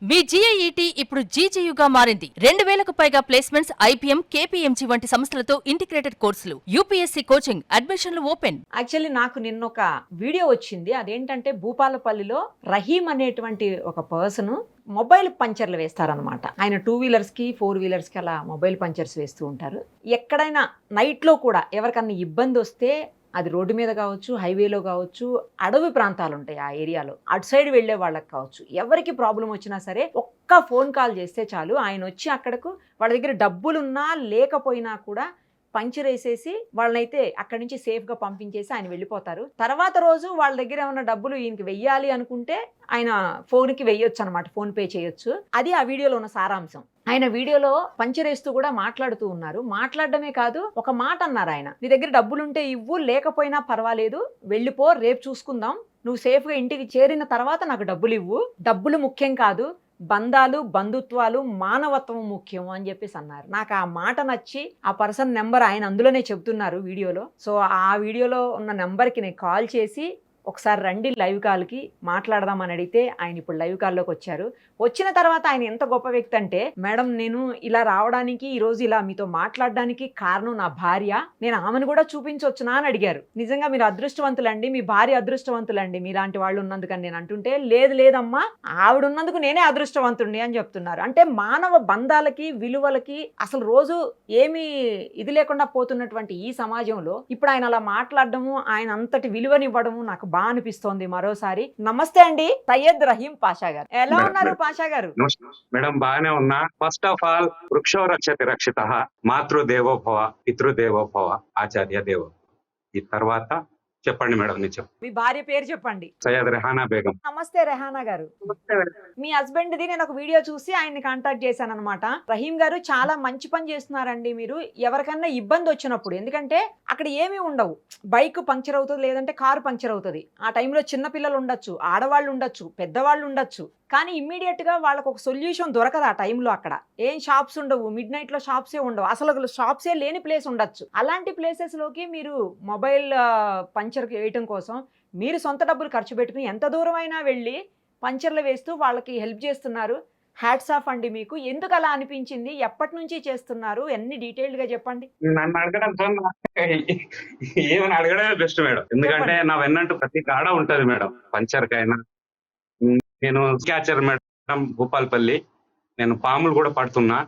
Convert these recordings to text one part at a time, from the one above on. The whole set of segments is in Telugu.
మీ జీఐఈటీ ఇప్పుడు జీజీయూగా మారింది. 2000కు పైగా ప్లేస్మెంట్స్, ఐపీఎం, కేపీఎంజీ వంటి సంస్థలతో ఇంటిగ్రేటెడ్ కోర్సులు. యూపీఎస్సీ కోచింగ్, అడ్మిషన్లు ఓపెన్. యాక్చువల్లీ నాకు నిన్న ఒక వీడియో వచ్చింది. అదేంటంటే భూపాలపల్లిలో రహీం అనేటువంటి ఒక పర్సన్ మొబైల్ పంచర్లు వేస్తారనమాట. ఆయన 2 వీలర్స్కి 4 వీలర్స్కి అలా మొబైల్ పంచర్స్ వేస్తూ ఉంటారు. ఎక్కడైనా నైట్లో కూడా ఎవరికన్నా ఇబ్బంది వస్తే అది రోడ్డు మీద కావచ్చు, హైవేలో కావచ్చు, అడవి ప్రాంతాలు ఉంటాయి ఆ ఏరియాలో, అటు సైడ్ వెళ్లే వాళ్ళకి కావచ్చు, ఎవరికి ప్రాబ్లం వచ్చినా సరే ఒక్క ఫోన్ కాల్ చేస్తే చాలు, ఆయన వచ్చి అక్కడకు వాళ్ళ దగ్గర డబ్బులున్నా లేకపోయినా కూడా పంచర్ వేసేసి వాళ్ళనైతే అక్కడి నుంచి సేఫ్గా పంపించేసి ఆయన వెళ్ళిపోతారు. తర్వాత రోజు వాళ్ళ దగ్గర ఏమైనా డబ్బులు ఈయనకి వెయ్యాలి అనుకుంటే ఆయన ఫోన్కి వెయ్యొచ్చు అనమాట, ఫోన్ పే చేయొచ్చు. అది ఆ వీడియోలో ఉన్న సారాంశం. ఆయన వీడియోలో పంచర్ వేస్తూ కూడా మాట్లాడుతూ ఉన్నారు. మాట్లాడడమే కాదు, ఒక మాట అన్నారు ఆయన, నీ దగ్గర డబ్బులుంటే ఇవ్వు, లేకపోయినా పర్వాలేదు, వెళ్ళిపో, రేపు చూసుకుందాం, నువ్వు సేఫ్గా ఇంటికి చేరిన తర్వాత నాకు డబ్బులు ఇవ్వు, డబ్బులు ముఖ్యం కాదు, బంధాలు, బంధుత్వాలు, మానవత్వం ముఖ్యం అని చెప్పేసి అన్నారు. నాకు ఆ మాట నచ్చి ఆ పర్సన్ నెంబర్ ఆయన అందులోనే చెప్తున్నారు వీడియోలో. సో ఆ వీడియోలో ఉన్న నెంబర్కి నేను కాల్ చేసి ఒకసారి రండి లైవ్ కాల్కి మాట్లాడదామని అడిగితే ఆయన ఇప్పుడు లైవ్ కాల్లోకి వచ్చారు. వచ్చిన తర్వాత ఆయన ఎంత గొప్ప వ్యక్తి అంటే, మేడం నేను ఇలా రావడానికి, ఈరోజు ఇలా మీతో మాట్లాడడానికి కారణం నా భార్య, నేను ఆమెను కూడా చూపించవచ్చునా అని అడిగారు. నిజంగా మీరు అదృష్టవంతులండి, మీ భార్య అదృష్టవంతులండి మీలాంటి వాళ్ళు ఉన్నందుకని నేను అంటుంటే, లేదు లేదమ్మా ఆవిడ ఉన్నందుకు నేనే అదృష్టవంతుడిని అని చెప్తున్నారు. అంటే మానవ బంధాలకి, విలువలకి అసలు రోజు ఏమీ ఇది లేకుండా పోతున్నటువంటి ఈ సమాజంలో ఇప్పుడు ఆయన అలా మాట్లాడడము, ఆయన అంతటి విలువనివ్వడము నాకు బాగా అనిపిస్తోంది. మరోసారి నమస్తే అండి సయ్యద్ రహీం పాషా గారు, ఎలా ఉన్నారు పాషా గారు? మేడం బాగానే ఉన్నా. ఫస్ట్ ఆఫ్ ఆల్ వృక్షో రక్షతి రక్షితః, మాతృదేవో భవ, పితృదేవో భవ, ఆచార్య దేవో. ఈ తర్వాత చెప్పండి మేడం, నేను చెప్పు. మీ భార్య పేరు చెప్పండి. సయ్యద్ రెహానా బేగం. నమస్తే రెహానా గారు. మీ హస్బెండ్ ది నేను ఒక వీడియో చూసి ఆయన్ని కాంటాక్ట్ చేశాను అనమాట. రహీం గారు చాలా మంచి పని చేస్తున్నారండి మీరు. ఎవరికన్నా ఇబ్బంది వచ్చినప్పుడు, ఎందుకంటే అక్కడ ఏమీ ఉండవు, బైక్ పంక్చర్ అవుతుంది, లేదంటే కారు పంక్చర్ అవుతుంది, ఆ టైంలో చిన్న పిల్లలు ఉండొచ్చు, ఆడవాళ్ళు ఉండొచ్చు, పెద్దవాళ్ళు ఉండొచ్చు, కానీ ఇమ్మీడియట్ గా వాళ్ళకు ఒక సొల్యూషన్ దొరకదు ఆ టైంలో. అక్కడ ఏం షాప్స్ ఉండవు, మిడ్ నైట్ లో షాప్సే ఉండవు, అసలు షాప్సే లేని ప్లేస్ ఉండొచ్చు. అలాంటి ప్లేసెస్ లోకి మీరు మొబైల్ పంచర్ వేయటం కోసం మీరు సొంత డబ్బులు ఖర్చు పెట్టుకుని ఎంత దూరం అయినా వెళ్ళి పంచర్లు వేస్తూ వాళ్ళకి హెల్ప్ చేస్తున్నారు. హ్యాట్స్ ఆఫ్ అండి మీకు. ఎందుకు అలా అనిపించింది, ఎప్పటి నుంచి చేస్తున్నారు, అన్ని డీటెయిల్డ్ గా చెప్పండి. నన్ను అడగడం ఏమని అడగడమే బెస్ట్ మేడం, ఎందుకంటే నా వెన్నంటూ ప్రతి కాడ ఉంటది మేడం. పంచర్ కైనా, నేను క్యాచర్ మేడం భూపాలపల్లి, నేను పాములు కూడా పడుతున్నా.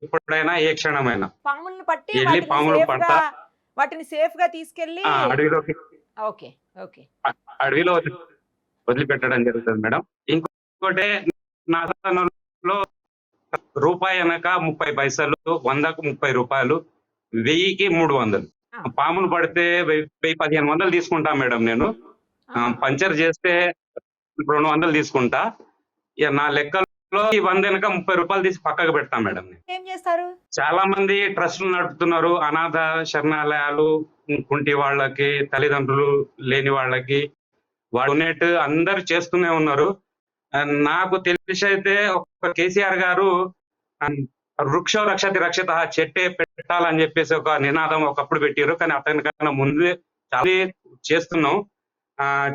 ఎప్పుడైనా ఏ క్షణమైనా పాములను పట్టి వెళ్ళి పాములు పడతా, వాటిని సేఫ్ గా తీసుకెళ్లి అడవిలోకి ఓకే ఓకే అడవిలో వదిలిపెట్టడం జరుగుతుంది మేడం. ఇంకోటి, నా లో రూపాయి అనక 30 పైసలు, 100కు 30 రూపాయలు, 1000కి 300. పాములు పడితే 1000-1500 తీసుకుంటా మేడం. నేను పంచర్ చేస్తే 200 తీసుకుంటా. ఇక నా లెక్కలో ఈ 100 వెనక 30 రూపాయలు తీసి పక్కకు పెడతాం మేడం. ఏం చేస్తారు? చాలా మంది ట్రస్టులు నడుపుతున్నారు, అనాథ శరణాలయాలు, కుంటి వాళ్ళకి, తల్లిదండ్రులు లేని వాళ్ళకి డొనేట్ అందరు చేస్తూనే ఉన్నారు. నాకు తెలిసి అయితే ఒక కేసీఆర్ గారు వృక్షో రక్షతి రక్షిత, చెట్టే పెట్టాలని చెప్పేసి ఒక నినాదం ఒకప్పుడు పెట్టారు. కానీ అతనికన్నా ముందే చాలా చేస్తున్నాం.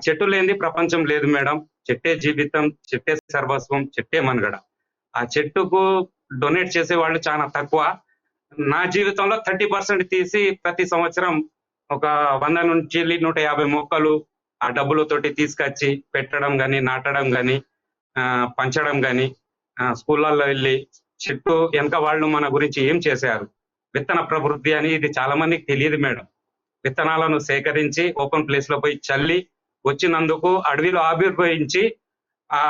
చెట్టు లేనిది ప్రపంచం లేదు మేడం. చెట్టే జీవితం, చెట్టే సర్వస్వం, చెట్టే మనుగడ. ఆ చెట్టుకు డొనేట్ చేసే వాళ్ళు చాలా తక్కువ. నా జీవితంలో 30% తీసి ప్రతి సంవత్సరం ఒక 100 నుంచి 150 మొక్కలు ఆ డబ్బులతోటి తీసుకొచ్చి పెట్టడం గాని, నాటడం గాని, పంచడం గాని, స్కూళ్ళల్లో వెళ్ళి చెట్టు వెనక వాళ్ళు మన గురించి ఏం చేశారు, విత్తన ప్రవృత్తి అని ఇది చాలా మందికి తెలియదు మేడం. విత్తనాలను సేకరించి ఓపెన్ ప్లేస్ లో పోయి చల్లి వచ్చినందుకు అడవిలో ఆవిర్భవించి ఆ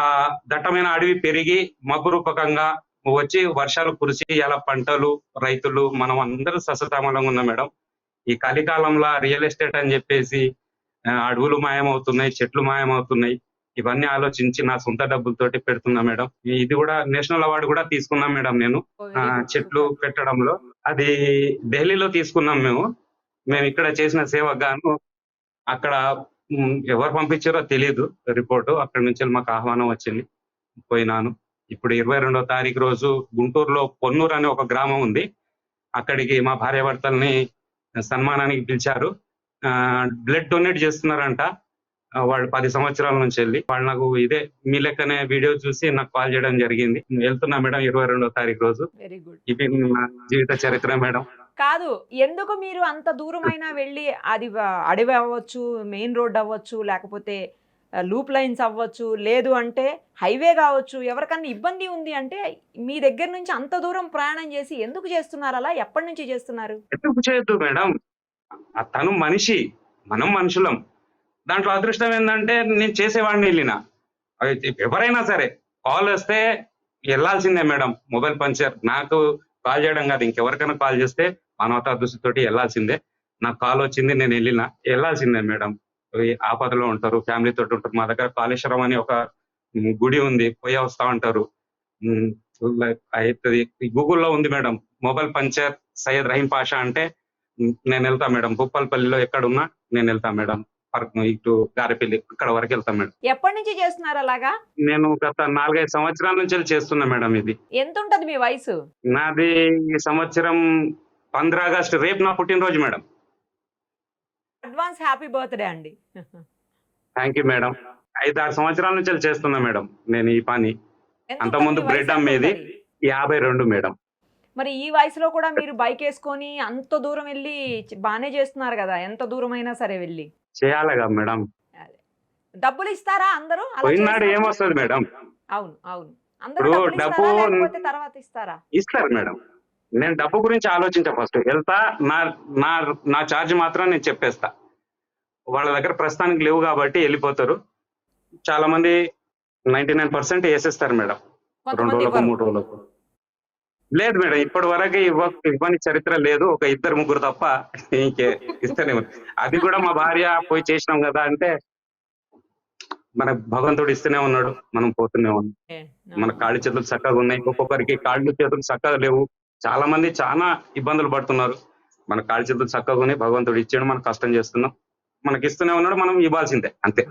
దట్టమైన అడవి పెరిగి మబ్బు రూపకంగా వచ్చి వర్షాలు కురిసి ఇలా పంటలు, రైతులు, మనం అందరూ సస్యశ్యామలంగా ఉన్నాం మేడం. ఈ కలికాలంలో రియల్ ఎస్టేట్ అని చెప్పేసి అడవులు మాయమవుతున్నాయి, చెట్లు మాయమవుతున్నాయి. ఇవన్నీ ఆలోచించి నా సొంత డబ్బులతోటి పెడుతున్నా మేడం. ఇది కూడా నేషనల్ అవార్డు కూడా తీసుకున్నాం మేడం నేను చెట్లు పెట్టడంలో. అది ఢిల్లీలో తీసుకున్నాం మేము ఇక్కడ చేసిన సేవకు గాను. అక్కడ ఎవరు పంపించారో తెలియదు రిపోర్టు, అక్కడి నుంచి మాకు ఆహ్వానం వచ్చింది, పోయినాను. ఇప్పుడు 22వ తారీఖు రోజు గుంటూరులో పొన్నూరు అనే ఒక గ్రామం ఉంది, అక్కడికి మా భార్యాభర్తల్ని సన్మానానికి పిలిచారు. బ్లడ్ డొనేట్ చేస్తున్నారంట. వాళ్ళు 10 సంవత్సరాల నుంచి వెళ్ళి వాళ్ళు నాకు ఇదే మీ లెక్కనే వీడియో చూసి నాకు కాల్ చేయడం జరిగింది. వెళ్తున్నా మేడం 22వ తారీఖు రోజు. Very good. ఇది నా జీవిత చరిత్ర మేడం. కాదు, ఎందుకు మీరు అంత దూరమైనా వెళ్ళి అది అడవి అవ్వచ్చు, మెయిన్ రోడ్ అవ్వచ్చు, లేకపోతే లూప్ లైన్స్ అవ్వచ్చు, లేదు అంటే హైవే కావచ్చు, ఎవరికన్నా ఇబ్బంది ఉంది అంటే మీ దగ్గర నుంచి అంత దూరం ప్రయాణం చేసి ఎందుకు చేస్తున్నారు అలా? ఎప్పటి నుంచి చేస్తున్నారు? ఎందుకు చేయొద్దు మేడం? తను మనిషి, మనం మనుషులం. దాంట్లో అదృష్టం ఏంటంటే నేను చేసేవాడిని వెళ్ళిన. ఎవరైనా సరే కాల్ వస్తే వెళ్ళాల్సిందే మేడం. మొబైల్ పంచర్ నాకు కాల్ చేయడం కాదు, ఇంకెవరికైనా కాల్ చేస్తే మానవతా దృష్టితోటి వెళ్ళాల్సిందే. నాకు కాల్ వచ్చింది, నేను వెళ్ళాల్సిందే మేడం. ఆపదలో ఉంటారు, ఫ్యామిలీ తోటి ఉంటారు. మా దగ్గర కాళేశ్వరం అని ఒక గుడి ఉంది, పోయి వస్తా ఉంటారు. అవుతుంది. గూగుల్లో ఉంది madam, mobile puncture Syed Rahim Pasha అంటే నేను వెళ్తా మేడం. భూపాలపల్లిలో ఎక్కడున్నా నేను వెళ్తా మేడం. ఇటు గారెపల్లి ఇక్కడ వరకు వెళ్తా మేడం. ఎప్పటి నుంచి చేస్తున్నారు అలాగా? నేను గత 4-5 సంవత్సరాల నుంచి చేస్తున్నా మేడం. ఇది ఎంత ఉంటది మీ వయసు? నాది ఈ సంవత్సరం 15 ఆగస్టు, రేపు నా పుట్టినరోజు మేడం. అడ్వాన్స్ హ్యాపీ బర్త్డే అండి. Thank you madam. 5-6 సంవత్సరాల నుంచి చేస్తున్నా మేడం నేను ఈ పని. అంతకుముందు బ్రెడ్ అమ్మేది. 52 మేడం. మరి ఈ వయసులో కూడా మీరు బైక్ వేసుకొని అంత దూరం వెళ్ళి బానే చేస్తున్నారు కదా, ఎంత దూరం అయినా సరే వెళ్ళి చేయాలిగా మేడం. డబ్బులు ఇస్తారా అందరూ? పోయినాడు ఏమొస్తుంది మేడం? అవును అవును, అందరూ డబ్బు తర్వాత ఇస్తారా? ఇస్తారు మేడం. నేను డబ్బు గురించి ఆలోచించా. ఫస్ట్ వెళ్తా, నా ఛార్జ్ మాత్రం నేను చెప్పేస్తా. వాళ్ళ దగ్గర ప్రస్తుతానికి లేవు కాబట్టి వెళ్ళిపోతారు. చాలా మంది 99% వేసేస్తారు మేడం. 2 రోజులకు 3 రోజులకు. లేదు మేడం, ఇప్పటి వరకు ఇవ్వని చరిత్ర లేదు. ఒక 2-3 తప్ప ఇంకే ఇస్తేనే. అది కూడా మా భార్య పోయి చేసినాం కదా అంటే మన భగవంతుడు ఇస్తూనే ఉన్నాడు, మనం పోతూనే ఉన్నాం. మన కాళ్ళు చేతులు చక్కగా ఉన్నాయి, ఒక్కొక్కరికి కాళ్ళు చేతులు చక్కగా లేవు. చాలా మంది చాలా ఇబ్బందులు పడుతున్నారు. మన కాళ్ళు చేతులు చక్కగా ఉన్నాయి, భగవంతుడు ఇచ్చాడు, మనం కష్టం చేస్తున్నాం, మనకి ఇస్తూనే ఉన్నాడు, మనం ఇవ్వాల్సిందే అంతే.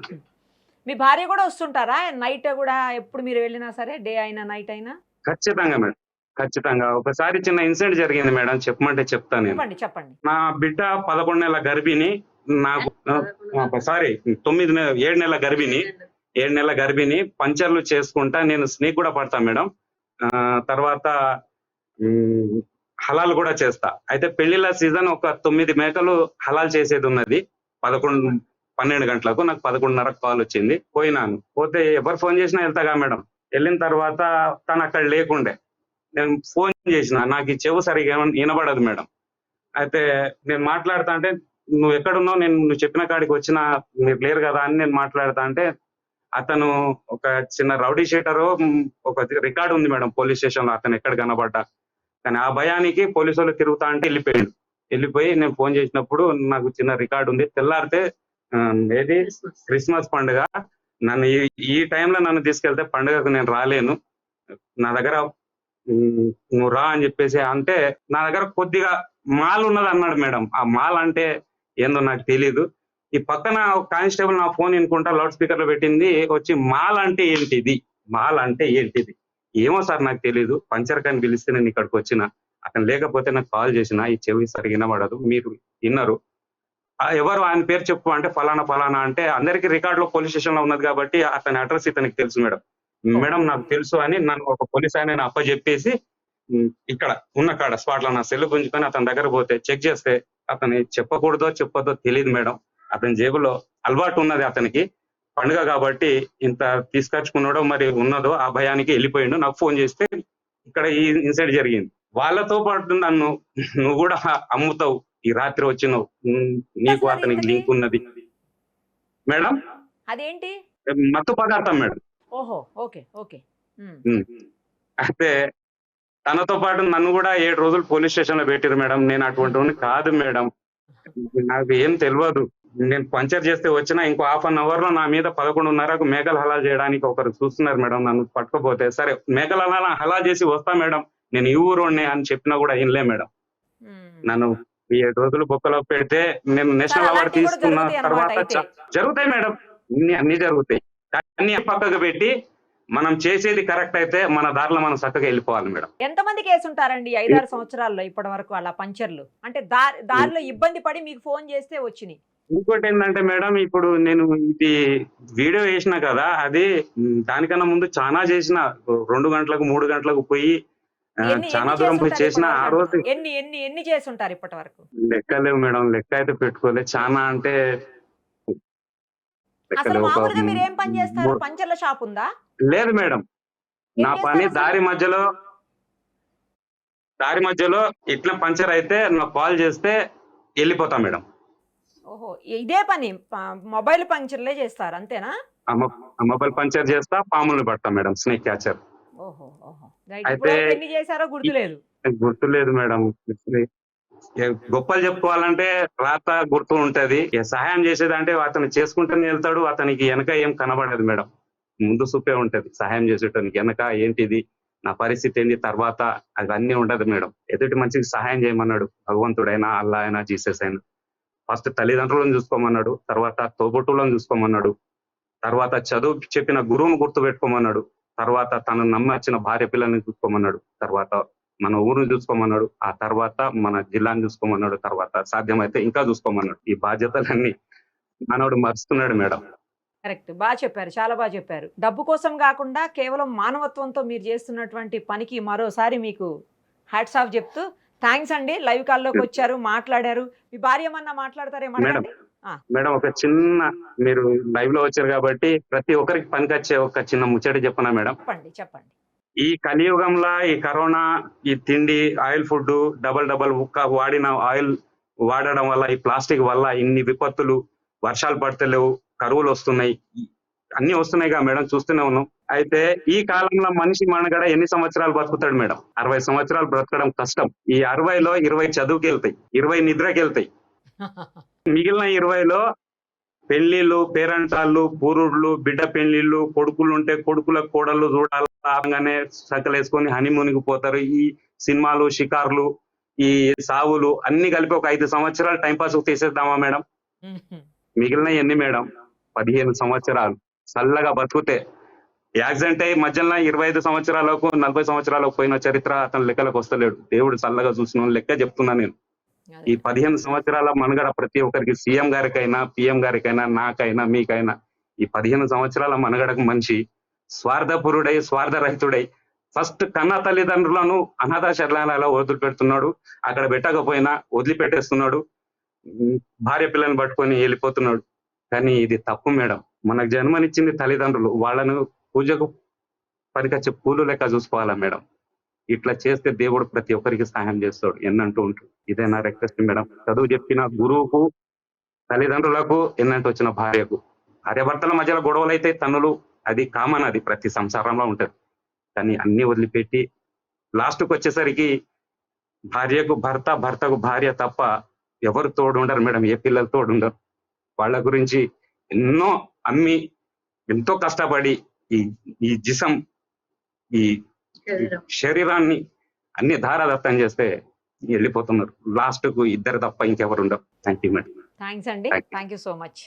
మీ భార్య కూడా వస్తుంటారా నైట్ కూడా? ఎప్పుడు మీరు వెళ్ళినా సరే, డే అయినా నైట్ అయినా? ఖచ్చితంగా మేడం, ఖచ్చితంగా. ఒకసారి చిన్న ఇన్సిడెంట్ జరిగింది మేడం, చెప్పమంటే చెప్తాను నేను. చెప్పండి. నా బిడ్డ 11 నెలల గర్భిణి. నాకు 7 నెలల గర్భిణి. 7 నెలల గర్భిణి. పంచర్లు చేసుకుంటా నేను స్నేక్ కూడా పడతా మేడం. తర్వాత హలాల్ కూడా చేస్తా. అయితే పెళ్లిళ్ళ సీజన్ ఒక 9 మేకలు హలాల్ చేసేది ఉన్నది. 12 గంటలకు నాకు 11:30 కాల్ వచ్చింది. పోయినాను. పోతే ఎవరు ఫోన్ చేసినా వెళ్తాగా మేడం. వెళ్ళిన తర్వాత తను అక్కడ లేకుండే. నేను ఫోన్ చేసిన, నాకు ఈ చెవు సరిగా వినబడదు మేడం. అయితే నేను మాట్లాడుతా అంటే నువ్వు ఎక్కడున్నావు, నువ్వు చెప్పిన కాడికి వచ్చిన, మీరు లేరు కదా అని నేను మాట్లాడుతా అంటే అతను ఒక చిన్న రౌడీ షీటరు, ఒక రికార్డు ఉంది మేడం పోలీస్ స్టేషన్ లో, అతను ఎక్కడ కనబడ్డా. కానీ ఆ భయానికి పోలీసు వాళ్ళు తిరుగుతా అంటే వెళ్ళిపోయి నేను ఫోన్ చేసినప్పుడు నాకు చిన్న రికార్డు ఉంది. తెల్లారితే ఏది క్రిస్మస్ పండుగ, నన్ను ఈ టైంలో నన్ను తీసుకెళ్తే పండుగకు నేను రాలేను, నా దగ్గర నువ్వు రా అని చెప్పేసి అంటే నా దగ్గర కొద్దిగా మాల్ ఉన్నది అన్నాడు మేడం. ఆ మాల్ అంటే ఏందో నాకు తెలీదు. ఈ పక్కన కానిస్టేబుల్ నా ఫోన్ వినుకుంటా లౌడ్ స్పీకర్ లో పెట్టింది, వచ్చి మాల్ అంటే ఏంటిది, మాల్ అంటే ఏంటిది, ఏమో సార్ నాకు తెలీదు, పంచర్ కాని పిలిస్తే నేను ఇక్కడికి వచ్చిన, అతను లేకపోతే నాకు కాల్ చేసిన, ఈ చెవి సరిగా వినబడదు, మీరు విన్నారు, ఎవరు ఆయన పేరు చెప్పు అంటే ఫలానా ఫలానా అంటే అందరికి రికార్డ్ లో పోలీస్ స్టేషన్ లో ఉన్నది కాబట్టి అతని అడ్రస్ ఇతనికి తెలుసు మేడం. మేడం నాకు తెలుసు అని నన్ను ఒక పోలీస్ ఆయన అప్పచెప్పేసి ఇక్కడ ఉన్న కాడ స్పాట్ లో నా సెల్ గుంజుకొని అతని దగ్గర పోతే చెక్ చేస్తే అతని చెప్పొద్దో తెలియదు మేడం. అతని జేబులో అలవాటు ఉన్నది, అతనికి పండుగ కాబట్టి ఇంత తీసుకొచ్చుకున్నాడో మరి ఉన్నదో ఆ భయానికి వెళ్ళిపోయిండు. నాకు ఫోన్ చేస్తే ఇక్కడ ఈ ఇన్సిడెంట్ జరిగింది. వాళ్ళతో పాటు నన్ను నువ్వు కూడా అమ్ముతావు, ఈ రాత్రి వచ్చినావు, నీకు అతనికి లింక్ ఉన్నది మేడం. అదేంటి? మత్తు పదార్థం మేడం. ఓహో, ఓకే ఓకే. అయితే తనతో పాటు నన్ను కూడా 7 రోజులు పోలీస్ స్టేషన్ లో పెట్టారు మేడం. నేను అటువంటి కాదు మేడం, నాకు ఏం తెలియదు. నేను పంచర్ చేస్తే వచ్చినా ఇంకో ½ అన్ అవర్ లో నా మీద 11:30కు మేకలు హలాల్ చేయడానికి ఒకరు చూస్తున్నారు మేడం. నన్ను పట్టుకోపోతే సరే మేకలు హలాల్ చేసి వస్తా మేడం, నేను ఈ ఊరోనే అని చెప్పినా కూడా వినలే మేడం. నన్ను 7 రోజులు బొక్కలో పెడితే నేను నేషనల్ అవార్డు తీసుకున్న తర్వాత జరుగుతాయి మేడం, అన్ని జరుగుతాయి. అన్ని పక్కకు పెట్టి మనం చేసేది కరెక్ట్ అయితే మన దారిలో మనం చక్కగా వెళ్ళిపోవాలి మేడం. ఎంతమంది కేసు ఉంటారండి 5-6 సంవత్సరాల్లో ఇప్పటి వరకు అలా పంచర్లు? అంటే దారిలో ఇబ్బంది పడి మీకు ఫోన్ చేస్తే వచ్చినాయి ఇంకోటి ఏంటంటే మేడం, ఇప్పుడు నేను ఇది వీడియో వేసిన కదా, అది దానికన్నా ముందు చాలా చేసిన. 2 గంటలకు 3 గంటలకు పోయి ఎన్ని చాలా ఎన్ని దూరం పోయి చేసుంటారు చేసిన. ఇప్పటి ఆ వరకు రోజు అంటున్నా? ఎన్ని చేసుంటారు ఇప్పటి వరకు? లెక్కలేవు మేడం, లెక్క అయితే పెట్టుకోలేదు. చాలా అంటే అసలు లెక్కలేవు. ఒక మామూలుగా మీరు ఏం పని చేస్తారు? మూ- పంచర్ల షాప్ ఉందా? లేదు మేడం, ఏం నా చేస్తారు పని అసలు? దారి మధ్యలో ఇట్లా పంచర్ అయితే నాకు కాల్ చేస్తే వెళ్ళిపోతా మేడం. ఓహో, ఇదే పని మొబైల్ పంచర్లే చేస్తారు అంతేనా? ఆ మొబైల్ పంచర్ చేస్తా, పాములను పడతా మేడం, స్నేక్ క్యాచర్. ఓహో ఓహో, రైట్. అయితే ఇప్పటివరకు ఎన్ని చేశారో గుర్తులేదు. గుర్తులేదు మేడం. గొప్పలు చెప్పుకోవాలంటే రాత గుర్తు ఉంటది. సహాయం చేసేదంటే అతను చేసుకుంటూనే వెళ్తాడు, అతనికి వెనక ఏం కనబడదు మేడం. ముందు చూపే ఉంటది సహాయం చేసేటానికి. వెనక ఏంటిది, నా పరిస్థితి ఏంటి తర్వాత, అవన్నీ ఉండదు మేడం. ఎదుటి మనిషికి సహాయం చేయమన్నాడు భగవంతుడైనా, అల్లా అయినా, జీసస్ అయినా. ఫస్ట్ తల్లిదండ్రులను చూసుకోమన్నాడు, తర్వాత తోబుట్టులను చూసుకోమన్నాడు, తర్వాత చదువు చెప్పిన గురువును గుర్తు పెట్టుకోమన్నాడు, తర్వాత తను నమ్మొచ్చిన భార్య పిల్లల్ని చూసుకోమన్నాడు, తర్వాత మన ఊరుని చూసుకోమన్నాడు, ఆ తర్వాత మన జిల్లాని చూసుకోమన్నాడు, తర్వాత సాధ్యమైతే ఇంకా చూసుకోమన్నాడు. ఈ బాధ్యతలన్నీ మనోడు మర్చుతున్నాడు మేడం. కరెక్ట్, బాగా చెప్పారు, చాలా బాగా చెప్పారు. డబ్బు కోసం కాకుండా కేవలం మానవత్వంతో మీరు చేస్తున్నటువంటి పనికి మరోసారి మీకు హ్యాట్స్ ఆఫ్ చెప్తూ థ్యాంక్స్ అండి. లైవ్ కాల్లోకి వచ్చారు, మాట్లాడారు. మీ భార్య ఏమన్నా మాట్లాడతారేమో మేడం అడగండి. మేడం ఒక చిన్న, మీరు లైవ్ లో వచ్చారు కాబట్టి ప్రతి ఒక్కరికి పనికొచ్చే ఒక చిన్న ముచ్చట చెప్పనా మేడం? చెప్పండి చెప్పండి. ఈ కలియుగంలో ఈ కరోనా, ఈ తిండి, ఆయిల్ ఫుడ్, డబల్ వాడిన ఆయిల్ వాడడం వల్ల, ఈ ప్లాస్టిక్ వల్ల ఇన్ని విపత్తులు, వర్షాలు పడతలేవు, కరువులు వస్తున్నాయి, అన్ని వస్తున్నాయిగా మేడం, చూస్తూనే ఉన్నాం. అయితే ఈ కాలంలో మనిషి మనగడ ఎన్ని సంవత్సరాలు బతుకుతాడు మేడం? 60 సంవత్సరాలు బ్రతకడం కష్టం. ఈ 60లో 20 చదువుకి వెళ్తాయి, 20 నిద్రకి వెళ్తాయి. మిగిలిన 20లో పెళ్లిళ్ళు, పేరంటాళ్ళు, పూరుళ్ళు, బిడ్డ పెళ్లిళ్ళు, కొడుకులు ఉంటే కొడుకుల కోడళ్ళు చూడాలనే సకలేసుకొని హనీమూన్కి పోతారు. ఈ సినిమాలు, షికార్లు, ఈ సావులు అన్ని కలిపి ఒక 5 సంవత్సరాలు టైంపాస్ తీసేద్దామా మేడం? మిగిలిన ఎన్ని మేడం? 15 సంవత్సరాలు చల్లగా బతుకుతే, యాక్సిడెంట్ అయ్యి మధ్యలో 25 సంవత్సరాలకు 40 సంవత్సరాలకు పోయిన చరిత్ర అతను లెక్కలకు వస్తలేడు. దేవుడు చల్లగా చూసిన లెక్క చెప్తున్నా నేను. ఈ 15 సంవత్సరాల మనుగడ ప్రతి ఒక్కరికి, సీఎం గారికైనా, పిఎం గారికైనా, నాకైనా, మీకైనా, ఈ 15 సంవత్సరాల మనుగడకు మనిషి స్వార్థపురుడై, స్వార్థరహితుడై ఫస్ట్ కన్న తల్లిదండ్రులను అనాథ శరణాలయాల్లో వదిలిపెడుతున్నాడు. అక్కడ పెట్టకపోయినా వదిలిపెట్టేస్తున్నాడు. భార్య పిల్లని పట్టుకొని వెళ్ళిపోతున్నాడు. కానీ ఇది తప్పు మేడం. మనకు జన్మనిచ్చింది తల్లిదండ్రులు, వాళ్ళను పూజకు పనికొచ్చే పూలు లెక్క చూసుకోవాలా మేడం? ఇట్లా చేస్తే దేవుడు ప్రతి ఒక్కరికి సహాయం చేస్తాడు ఎన్నంటూ ఉంటాడు. ఇదే నా రిక్వెస్ట్ మేడం. చదువు చెప్పిన గురువుకు, తల్లిదండ్రులకు, ఎన్నంటూ వచ్చిన భార్యకు. భార్యాభర్తల మధ్యలో గొడవలు అయితే తన్నులు, అది కామన్, అది ప్రతి సంసారంలో ఉంటది. కానీ అన్ని వదిలిపెట్టి లాస్ట్కి వచ్చేసరికి భార్యకు భర్త, భర్తకు భార్య తప్ప ఎవరు తోడు ఉండరు మేడం. ఏ పిల్లలు తోడు ఉండరు. వాళ్ళ గురించి ఎన్నో అమ్మి, ఎంతో కష్టపడి ఈ ఈ జిసం, ఈ శరీరాన్ని అన్ని ధారాదత్తం చేస్తే వెళ్ళిపోతున్నారు. లాస్ట్ కు ఇద్దరు తప్ప ఇంకెవరు ఉండరు. Thank you madam. థ్యాంక్స్ అండి, థ్యాంక్ యూ సో మచ్.